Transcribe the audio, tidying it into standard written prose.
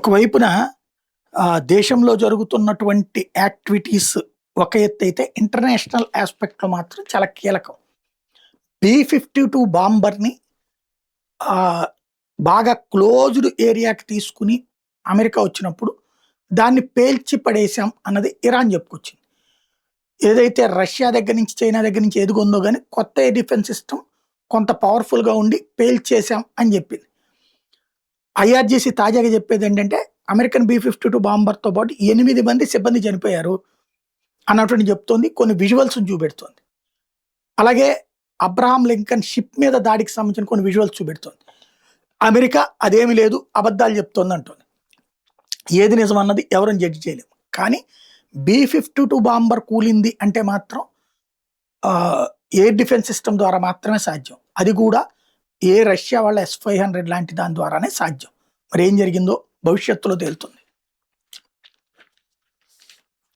ఒకవైపున దేశంలో జరుగుతున్నటువంటి యాక్టివిటీస్ ఒక ఎత్తైతే ఇంటర్నేషనల్ ఆస్పెక్ట్‌లో మాత్రం చాలా కీలకం. బి-52 బాంబర్‌ని ఆహ్, బాగా క్లోజ్డ్ ఏరియాకి తీసుకొని అమెరికా వచ్చినప్పుడు దాన్ని పేల్చి పడేసాం అన్నది ఇరాన్ చెప్పుకొచ్చింది. ఏదైతే రష్యా దగ్గర నుంచి, చైనా దగ్గర నుంచి ఎదిగుందో గాని కొత్త ఎయిర్ డిఫెన్స్ సిస్టమ్ కొంత పవర్‌ఫుల్‌గా ఉండి పేల్చేసాం అని చెప్పింది. ఐఆర్‌జీసీ తాజాగా చెప్పేదేంటంటే అమెరికన్ బి-52 బాంబర్‌తో పాటు 8 మంది సిబ్బంది చనిపోయారు అన్నటువంటి చెప్తోంది. కొన్ని విజువల్స్‌ని చూపెడుతోంది. అలాగే అబ్రహాం లింకన్ షిప్ మీద దాడికి సంబంధించిన కొన్ని విజువల్స్ చూపెడుతోంది. అమెరికా అదేమీ లేదు, అబద్ధాలు చెప్తోంది అంటోంది. ఏది నిజం అన్నది ఎవరిని జడ్జి చేయలేము. కానీ బి-52 బాంబర్ కూలింది అంటే మాత్రం ఎయిర్ డిఫెన్స్ సిస్టమ్ ద్వారా మాత్రమే సాధ్యం. అది కూడా రష్యా వాళ్ళ S-500 లాంటి దాని ద్వారానే సాధ్యం. మరి ఏం జరిగిందో భవిష్యత్తులో తేలుతుంది.